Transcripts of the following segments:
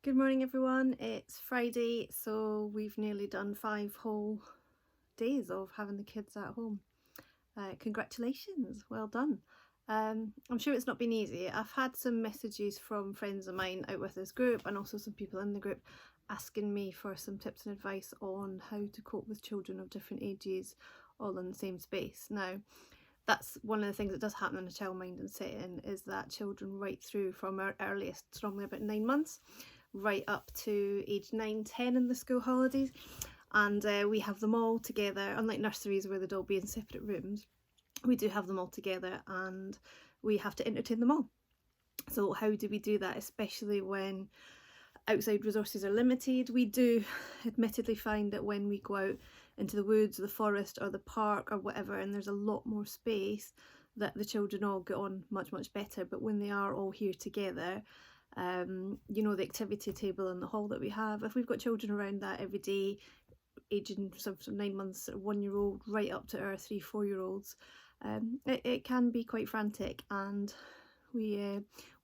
Good morning everyone, it's Friday, so we've nearly done 5 whole days of having the kids at home. Congratulations, well done. I'm sure it's not been easy. I've had some messages from friends of mine out with this group and also some people in the group asking me for some tips and advice on how to cope with children of different ages all in the same space. Now, that's one of the things that does happen in a childminding setting, is that children right through from our earliest, normally about 9 months, right up to age 9-10 in the school holidays, and we have them all together. Unlike nurseries where they'd all be in separate rooms, we do have them all together and we have to entertain them all. So how do we do that, especially when outside resources are limited? We do admittedly find that when we go out into the woods, the forest or the park or whatever, and there's a lot more space, that the children all get on much better. But when they are all here together, you know, the activity table in the hall that we have, if we've got children around that every day, aging from 9 months, 1-year-old right up to our 3-4-year-olds, it can be quite frantic, and we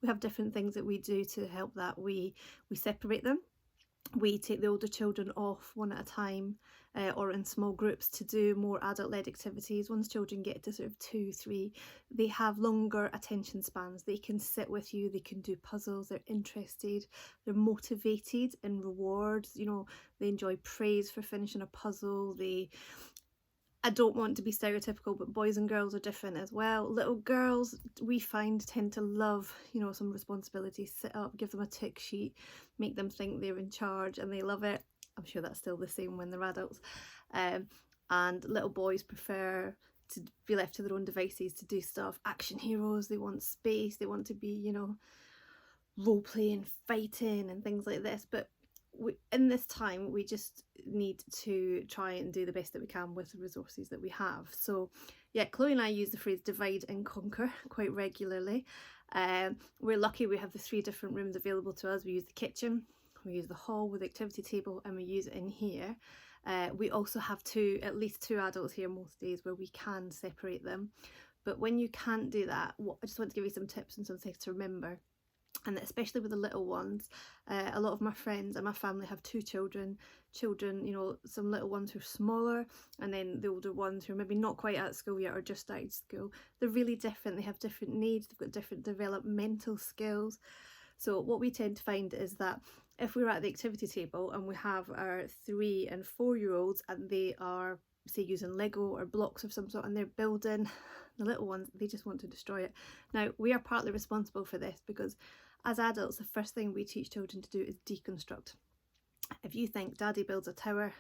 have different things that we do to help that. We separate them. We take the older children off one at a time, or in small groups, to do more adult-led activities. Once children get to sort of 2-3, they have longer attention spans. They can sit with you, they can do puzzles, they're interested, they're motivated in rewards. You know, they enjoy praise for finishing a puzzle. I don't want to be stereotypical, but boys and girls are different as well. Little girls, we find, tend to love, you know, some responsibility. Sit up, give them a tick sheet, make them think they're in charge, and they love it. I'm sure that's still the same when they're adults. And little boys prefer to be left to their own devices to do stuff. Action heroes, they want space, they want to be, you know, role playing, fighting and things like this. But in this time, we just need to try and do the best that we can with the resources that we have. So yeah, Chloe and I use the phrase divide and conquer quite regularly. We're lucky we have the 3 different rooms available to us. We use the kitchen, we use the hall with the activity table, and we use it in here. We also have at least two adults here most days where we can separate them. But when you can't do that, I just want to give you some tips and some things to remember. And especially with the little ones, a lot of my friends and my family have 2 children, you know, some little ones who are smaller, and then the older ones who are maybe not quite at school yet or just started school. They're really different, they have different needs, they've got different developmental skills. So what we tend to find is that if we're at the activity table and we have our 3 and 4-year-olds and they are, say, using Lego or blocks of some sort and they're building, the little ones, they just want to destroy it. Now, we are partly responsible for this because as adults, the first thing we teach children to do is deconstruct. If you think daddy builds a tower,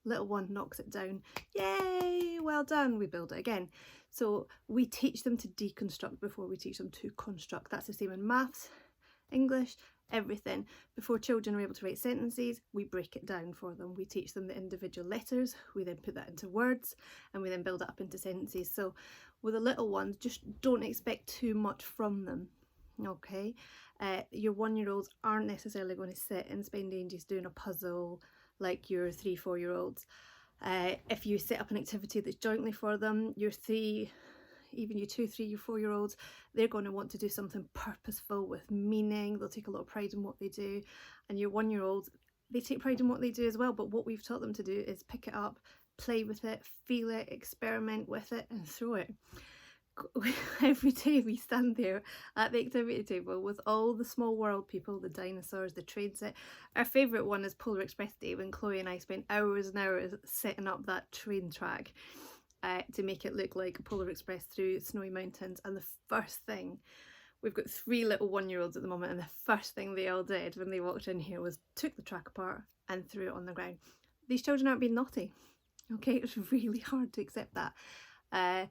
little one knocks it down, yay, well done, we build it again. So we teach them to deconstruct before we teach them to construct. That's the same in maths, English, everything. Before children are able to write sentences, we break it down for them. We teach them the individual letters, we then put that into words, and we then build it up into sentences. So with the little ones, just don't expect too much from them, okay? Your 1-year-olds aren't necessarily going to sit and spend ages doing a puzzle like your 3-4-year-olds. If you set up an activity that's jointly for them, your 3, even your 2, 3, your 4-year-olds, they're going to want to do something purposeful with meaning. They'll take a lot of pride in what they do. And your 1-year-olds, they take pride in what they do as well, but what we've taught them to do is pick it up, play with it, feel it, experiment with it, and throw it. Every day we stand there at the activity table with all the small world people, the dinosaurs, the train set. Our favourite one is Polar Express Day, when Chloe and I spent hours and hours setting up that train track to make it look like a Polar Express through snowy mountains. And the first thing, we've got 3 little 1-year-olds at the moment, and the first thing they all did when they walked in here was took the track apart and threw it on the ground. These children aren't being naughty, okay? It's really hard to accept that.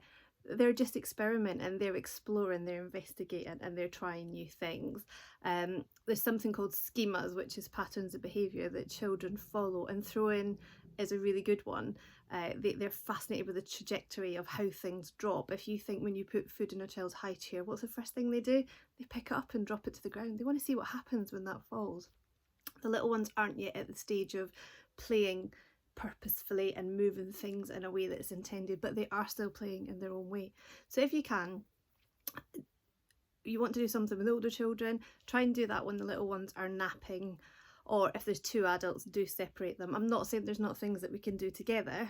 They're just experimenting, they're exploring, they're investigating, and they're trying new things. There's something called schemas, which is patterns of behaviour that children follow, and throwing is a really good one. They're fascinated with the trajectory of how things drop. If you think when you put food in a child's high chair, what's the first thing they do? They pick it up and drop it to the ground. They want to see what happens when that falls. The little ones aren't yet at the stage of playing purposefully and moving things in a way that's intended, but they are still playing in their own way. So if you want to do something with older children, try and do that when the little ones are napping or if there's two adults, do separate them. I'm not saying there's not things that we can do together.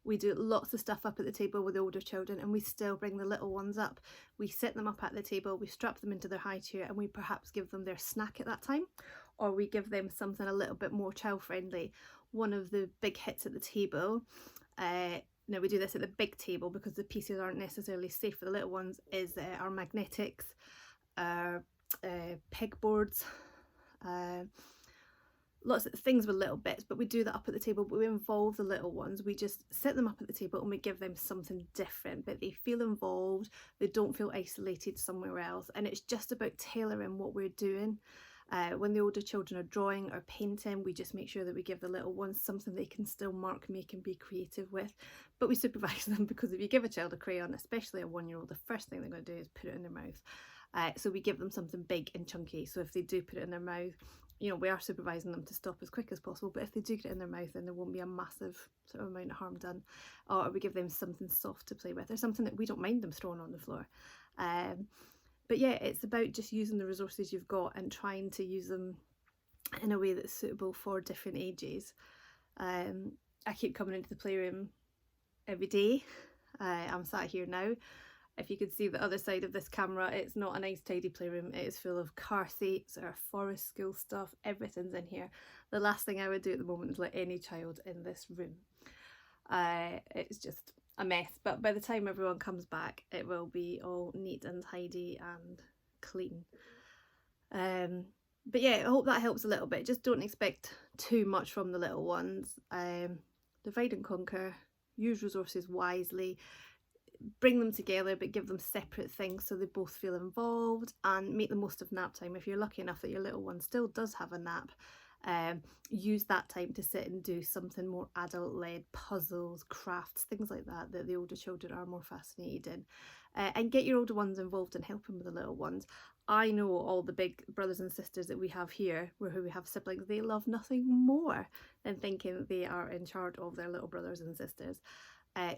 We do lots of stuff up at the table with the older children, and we still bring the little ones up. We sit them up at the table, we strap them into their high chair, and we perhaps give them their snack at that time, or we give them something a little bit more child friendly. One of the big hits at the table, now we do this at the big table because the pieces aren't necessarily safe for the little ones, is our magnetics, pegboards, lots of things with little bits, but we do that up at the table. But we involve the little ones. We just sit them up at the table and we give them something different, but they feel involved, they don't feel isolated somewhere else, and it's just about tailoring what we're doing. When the older children are drawing or painting, we just make sure that we give the little ones something they can still mark, make and be creative with, but we supervise them, because if you give a child a crayon, especially a 1-year-old, the first thing they're going to do is put it in their mouth. So we give them something big and chunky, so if they do put it in their mouth, you know, we are supervising them to stop as quick as possible, but if they do get it in their mouth, then there won't be a massive sort of amount of harm done. Or we give them something soft to play with, or something that we don't mind them throwing on the floor. But yeah, it's about just using the resources you've got and trying to use them in a way that's suitable for different ages. I keep coming into the playroom every day. I'm sat here now. If you could see the other side of this camera, it's not a nice tidy playroom. It is full of car seats, our forest school stuff, everything's in here. The last thing I would do at the moment is let any child in this room. It's just a mess, but by the time everyone comes back, it will be all neat and tidy and clean. But yeah, I hope that helps a little bit. Just don't expect too much from the little ones. Divide and conquer, use resources wisely, bring them together but give them separate things so they both feel involved, and make the most of nap time. If you're lucky enough that your little one still does have a nap, use that time to sit and do something more adult-led, puzzles, crafts, things like that that the older children are more fascinated in, and get your older ones involved in helping with the little ones. I know all the big brothers and sisters that we have here, who we have siblings, they love nothing more than thinking they are in charge of their little brothers and sisters.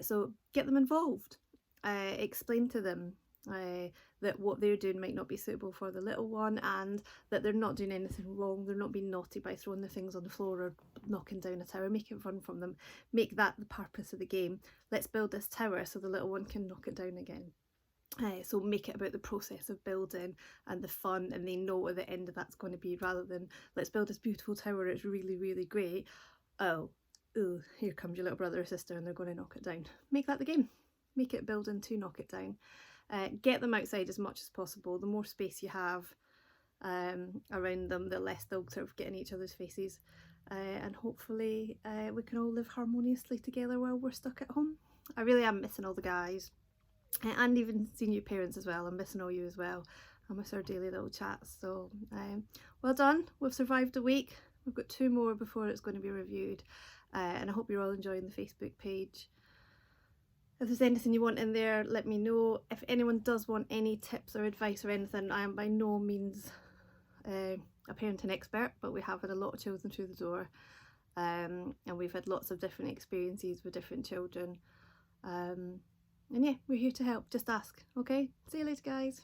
So get them involved. Explain to them that what they're doing might not be suitable for the little one, and that they're not doing anything wrong. They're not being naughty by throwing the things on the floor or knocking down a tower. Make it fun from them. Make that the purpose of the game. Let's build this tower so the little one can knock it down again. So make it about the process of building and the fun, and they know what the end of that's going to be, rather than let's build this beautiful tower, it's really, really great. Oh, here comes your little brother or sister and they're going to knock it down. Make that the game. Make it building to knock it down. Get them outside as much as possible. The more space you have around them, the less they'll sort of get in each other's faces. And hopefully we can all live harmoniously together while we're stuck at home. I really am missing all the guys, and even senior parents as well. I'm missing all you as well. I miss our daily little chats. So well done. We've survived a week. We've got 2 more before it's going to be reviewed. And I hope you're all enjoying the Facebook page. If there's anything you want in there, let me know. If anyone does want any tips or advice or anything, I am by no means a parenting expert, but we have had a lot of children through the door, and we've had lots of different experiences with different children. And yeah, we're here to help. Just ask. Okay, see you later, guys.